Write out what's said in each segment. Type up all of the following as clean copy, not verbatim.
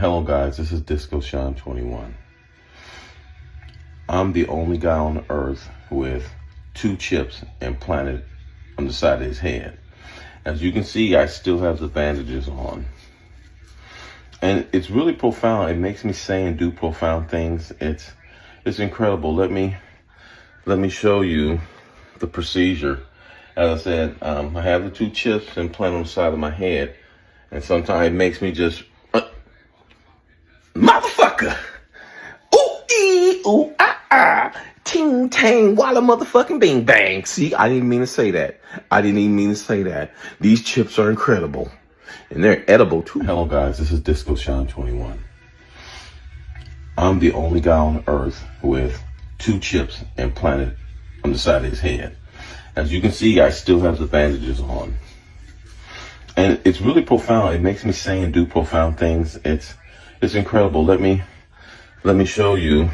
Hello guys, this is Disco Shine 21. I'm the only guy on earth with 2 chips implanted on the side of his head. As you can see, I still have the bandages on. And it's really profound. It makes me say and do profound things. It's incredible. Let me show you the procedure. As I said, I have the 2 chips implanted on the side of my head. And sometimes it makes me just, motherfucker! Ooh, ee, ooh, ah, ah. Ting, tang, walla, motherfucking bing, bang. See, I didn't mean to say that. These chips are incredible. And they're edible, too. Hello, guys. This is Disco Shine 21. I'm the only guy on earth with 2 chips implanted on the side of his head. As you can see, I still have the bandages on. And it's really profound. It makes me say and do profound things. It's incredible. Let me show you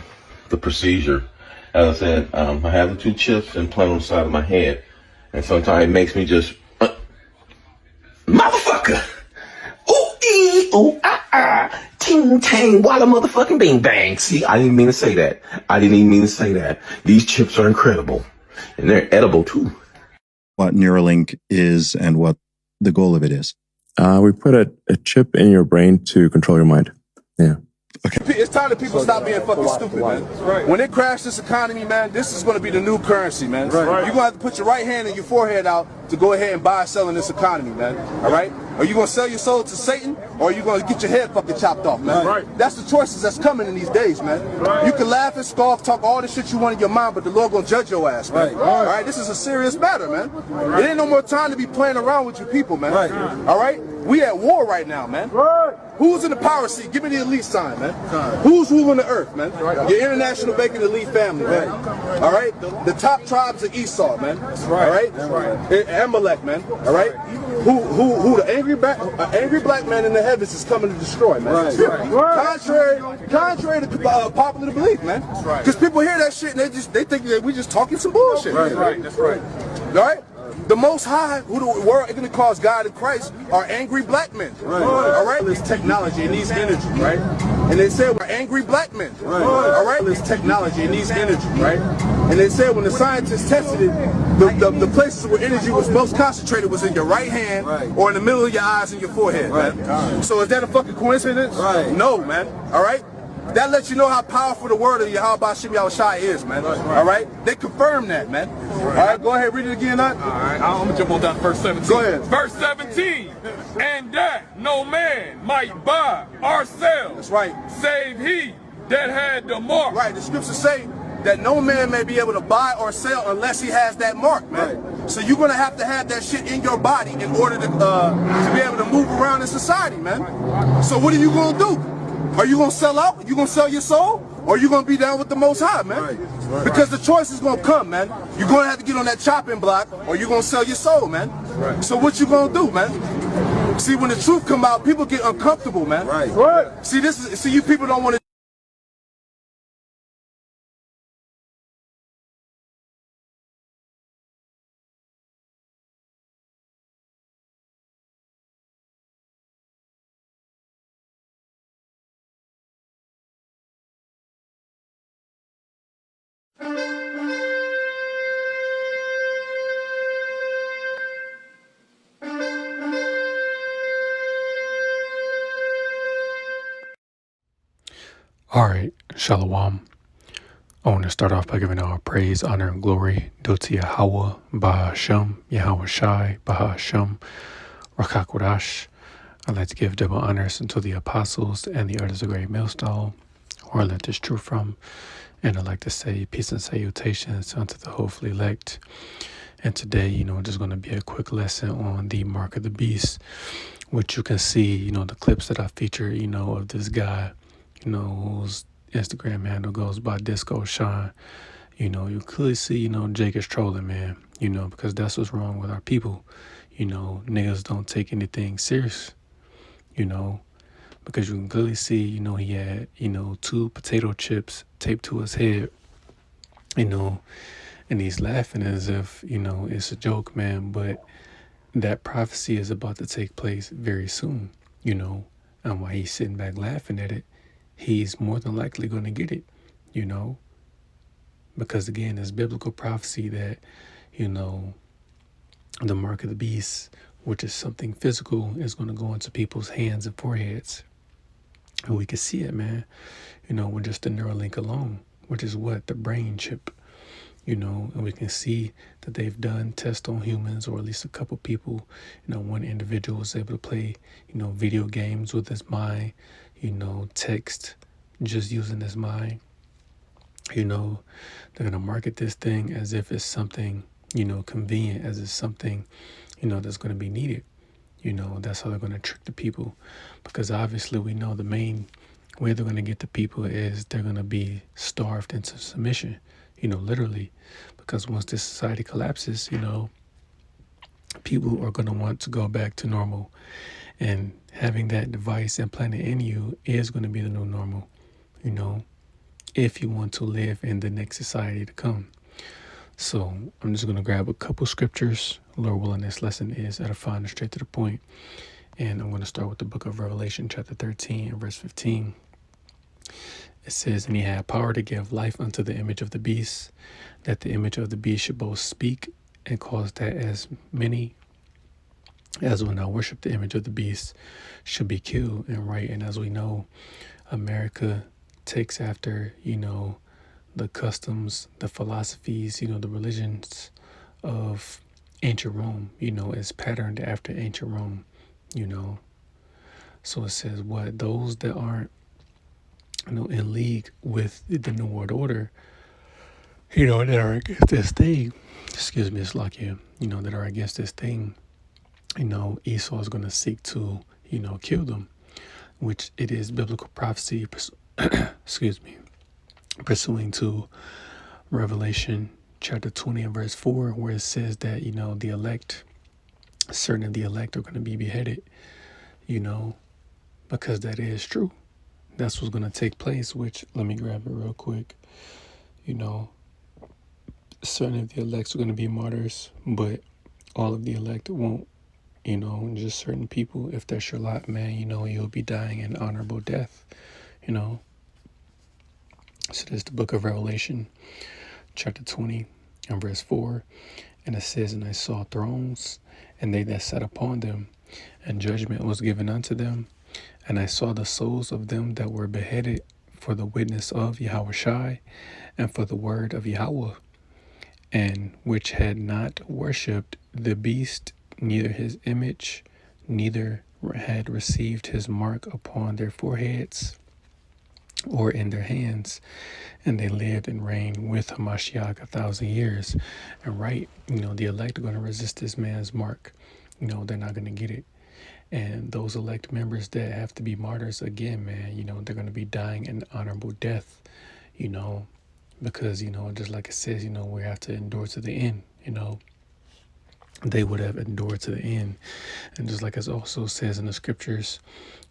the procedure. As I said, I have the 2 chips implanted on the side of my head. And sometimes it makes me just, motherfucker! Ooh, ee, ooh, ah, ah. Ting, tang, walla, motherfucking bing, bang. See, I didn't mean to say that. These chips are incredible. And they're edible, too. What Neuralink is and what the goal of it is. We put a chip in your brain to control your mind. Yeah. Okay. It's time that people stop being fucking stupid, man. Right. When they crash this economy, man, this is going to be the new currency, man. Right. You're going to have to put your right hand and your forehead out to go ahead and buy and sell in this economy, man. All right? Are you going to sell your soul to Satan, or are you going to get your head fucking chopped off, man? Right. That's the choices that's coming in these days, man. Right. You can laugh and scoff, talk all the shit you want in your mind, but the Lord going to judge your ass, man. Right. All right? This is a serious matter, man. Right. It ain't no more time to be playing around with you people, man. Right. All right? We at war right now, man. Right. Who's in the power seat? Give me the elite sign, man. Who's ruling the earth, man? Your international banking elite family, man. All right? The top tribes of Esau, man. All right? Amalek, man. All right? Who the angry black man in the heavens is coming to destroy, man. Contrary to popular belief, man. Because people hear that shit and they think that we just talking some bullshit. Right. That's right. All right? The Most High, who the world is going to cause God and Christ, are angry black men. Right. All right? This technology and these energy, right? And they said we're angry black men. Right. All right? This technology and these energy, right? And they said when the scientists tested it, the places where energy was most concentrated was in your right hand or in the middle of your eyes and your forehead, man. So is that a fucking coincidence? Right. No, man. All right? That lets you know how powerful the word of Yahweh Shem Yahushai is, man. All right? They confirm that, man. All right, go ahead, read it again, Nut. All right, I'm going to jump on down to verse 17. Go ahead. Verse 17. And that no man might buy or sell. That's right. Save he that had the mark. Right, the scriptures say that no man may be able to buy or sell unless he has that mark, man. Right. So you're going to have that shit in your body in order to be able to move around in society, man. So what are you going to do? Are you going to sell out? You going to sell your soul? Or are you going to be down with the Most High, man? Right. Because the choice is going to come, man. You're going to have to get on that chopping block or you're going to sell your soul, man. Right. So what you going to do, man? See, when the truth come out, people get uncomfortable, man. Right. See, you people don't want to. All right, Shalom. I want to start off by giving all praise, honor, and glory due to Yahweh, Bahashem, Yahweh Shai, Bahashem, Rakakwadash. I'd like to give double honors unto the apostles and the elders of Great Millstone, who I learned this truth from. And I'd like to say peace and salutations unto the hopefully elect. And today, just going to be a quick lesson on the mark of the beast, which you can see, the clips that I feature, of this guy, whose Instagram handle goes by Disco Shine. You clearly see, Jake is trolling, man, because that's what's wrong with our people. Niggas don't take anything serious, because you can clearly see, he had, 2 potato chips taped to his head, and he's laughing as if, it's a joke, man, but that prophecy is about to take place very soon, And while he's sitting back laughing at it, he's more than likely going to get it, you know, because again, it's biblical prophecy that, you know, the mark of the beast, which is something physical, is going to go into people's hands and foreheads. And we can see it, man, you know, with just the Neuralink alone, which is what? The brain chip, you know, and we can see that they've done tests on humans, or at least a couple people. You know, one individual was able to play, you know, video games with his mind, you know, text just using his mind. You know, they're going to market this thing as if it's something, you know, convenient, as it's something, you know, that's going to be needed. You know, that's how they're going to trick the people, because obviously we know the main way they're going to get the people is they're going to be starved into submission, you know, literally, because once this society collapses, you know, people are going to want to go back to normal, and having that device implanted in you is going to be the new normal, you know, if you want to live in the next society to come. So I'm just going to grab a couple scriptures. Lord willing, this lesson is edifying and straight to the point. And I'm going to start with the book of Revelation, chapter 13 and verse 15. It says, "And he had power to give life unto the image of the beast, that the image of the beast should both speak and cause that as many as will not worship the image of the beast should be killed." And right, and as we know, America takes after, you know, the customs, the philosophies, you know, the religions of ancient Rome, you know, is patterned after ancient Rome, you know. So it says what? Those that aren't, you know, in league with the New World Order, you know, that are against this thing, excuse me, it's like you know, that are against this thing, you know, Esau is going to seek to, you know, kill them, which it is biblical prophecy, excuse me, pursuing to Revelation chapter 20 and verse 4, where it says that, you know, the elect, certain of the elect are going to be beheaded, you know, because that is true. That's what's going to take place, which, let me grab it real quick. You know, certain of the elects are going to be martyrs, but all of the elect won't, you know, just certain people. If that's your lot, man, you know, you'll be dying an honorable death, you know. So there's the book of Revelation, chapter 20 and verse 4. And it says, "And I saw thrones, and they that sat upon them, and judgment was given unto them. And I saw the souls of them that were beheaded for the witness of Yahushai, and for the word of Yahweh, and which had not worshipped the beast, neither his image, neither had received his mark upon their foreheads or in their hands, and they lived and reigned with Hamashiach 1,000 years." And right, you know, the elect are going to resist this man's mark. You know, they're not going to get it. And those elect members that have to be martyrs, again, man, you know, they're going to be dying an honorable death, you know, because, you know, just like it says, you know, we have to endure to the end, you know. They would have endured to the end. And just like it also says in the scriptures,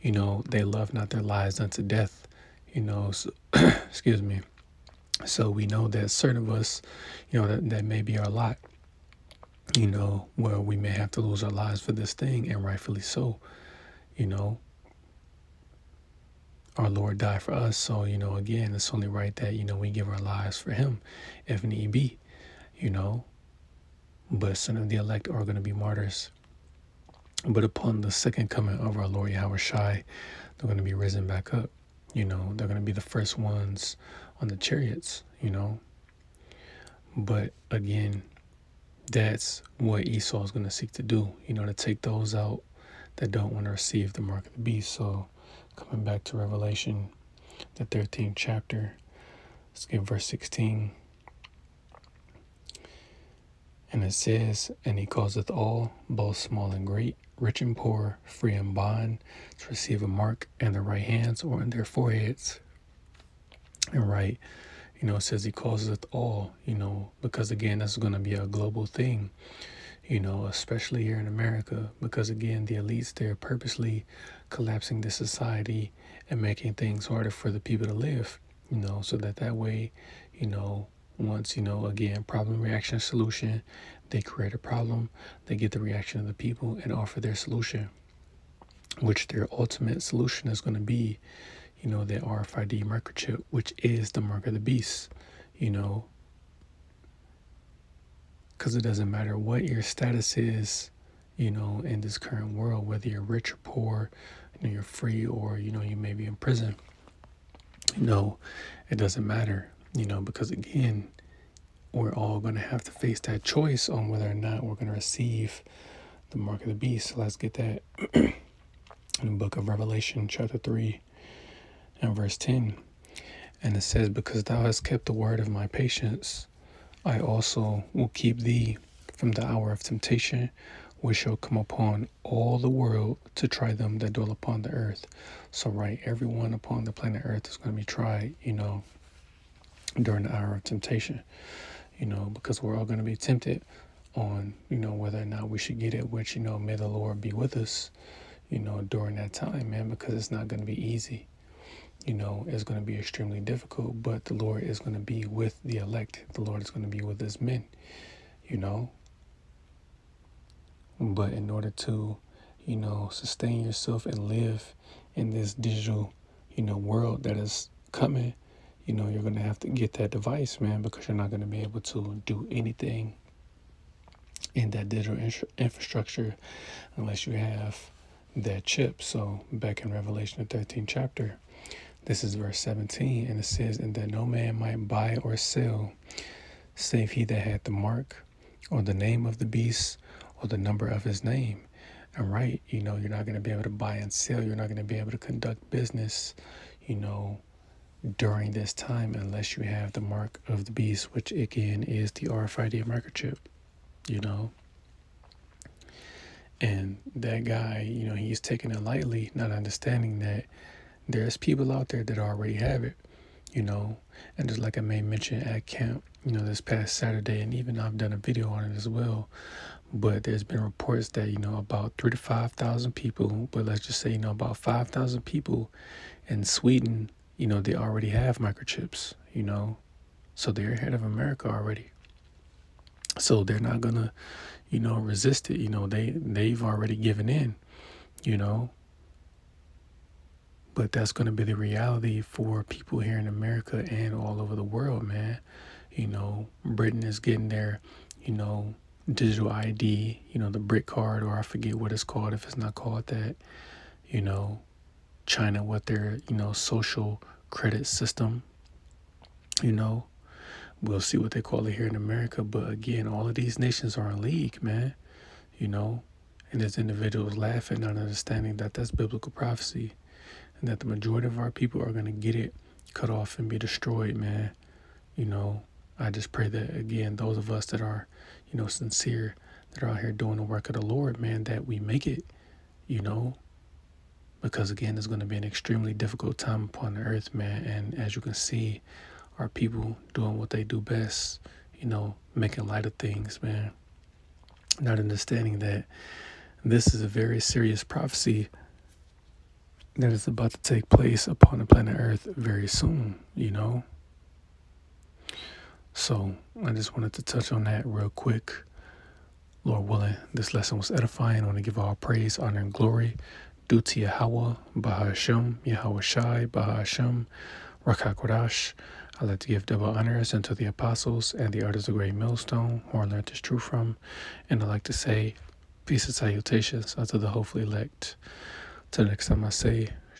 you know, they love not their lives unto death, you know, so, excuse me. So we know that certain of us, you know, that may be our lot, you know, where we may have to lose our lives for this thing, and rightfully so, you know. Our Lord died for us, so, you know, again, it's only right that, you know, we give our lives for him, if need be, you know. But some of the elect are going to be martyrs. But upon the second coming of our Lord Yahushai, they're going to be risen back up, you know. They're going to be the first ones on the chariots, you know. But again, that's what Esau is going to seek to do, you know, to take those out that don't want to receive the mark of the beast. So coming back to Revelation, the 13th chapter, let's get verse 16. And it says, "And he causeth all, both small and great, rich and poor, free and bond, to receive a mark in their right hands or in their foreheads." And right, you know, it says he causeth all, you know, because again, that's going to be a global thing, you know, especially here in America, because again, the elites, they're purposely collapsing the society and making things harder for the people to live, you know, so that way, you know, once, you know, again, problem, reaction, solution, they create a problem, they get the reaction of the people and offer their solution. which their ultimate solution is going to be, you know, the RFID microchip, which is the mark of the beast, you know, because it doesn't matter what your status is, you know, in this current world, whether you're rich or poor, you know, you're free or, you know, you may be in prison, you know, it doesn't matter, you know, because again, we're all going to have to face that choice on whether or not we're going to receive the mark of the beast. So let's get that in the book of Revelation, chapter 3 and verse 10. And it says, because thou hast kept the word of my patience, I also will keep thee from the hour of temptation, which shall come upon all the world to try them that dwell upon the earth. So, right, everyone upon the planet earth is going to be tried, you know, during the hour of temptation, you know, because we're all going to be tempted on, you know, whether or not we should get it, which, you know, may the Lord be with us, you know, during that time, man, because it's not going to be easy. You know, it's going to be extremely difficult, but the Lord is going to be with the elect. The Lord is going to be with his men, you know. But in order to, you know, sustain yourself and live in this digital, you know, world that is coming, you know, you're going to have to get that device, man, because you're not going to be able to do anything in that digital infrastructure unless you have that chip. So back in Revelation, the 13th chapter, this is verse 17, and it says, and that no man might buy or sell, save he that had the mark, or the name of the beast, or the number of his name. And right, you know, you're not going to be able to buy and sell. You're not going to be able to conduct business, you know, during this time unless you have the mark of the beast, which again is the RFID microchip, you know. And that guy, you know, he's taking it lightly, not understanding that there's people out there that already have it, you know. And just like I made mention at camp, you know, this past Saturday, and even I've done a video on it as well, but there's been reports that, you know, about 3,000 to 5,000 people, but let's just say, you know, about 5,000 people in Sweden, you know, they already have microchips, you know, so they're ahead of America already. So they're not gonna, you know, resist it. You know, they've already given in, you know. But that's going to be the reality for people here in America and all over the world, man. You know, Britain is getting their, you know, digital ID, you know, the BRIC card, or I forget what it's called if it's not called that. You know, China with their, you know, social credit system. You know, we'll see what they call it here in America. But again, all of these nations are in league, man. You know, and there's individuals laughing, not understanding that that's biblical prophecy. And that the majority of our people are going to get it cut off and be destroyed, man. You know, I just pray that, again, those of us that are, you know, sincere, that are out here doing the work of the Lord, man, that we make it, you know. Because, again, it's going to be an extremely difficult time upon the earth, man. And as you can see, our people doing what they do best, you know, making light of things, man. Not understanding that this is a very serious prophecy that is about to take place upon the planet Earth very soon, you know. So I just wanted to touch on that real quick. Lord willing, this lesson was edifying. I want to give all praise, honor, and glory due to Yahweh, Bahashem, Yahweh Shai, Bahashem, Rakakodash. I like to give double honors unto the apostles and the artists of the great millstone, who I learned this truth from. And I like to say peace and salutations unto the hopefully elect. Till next time I say,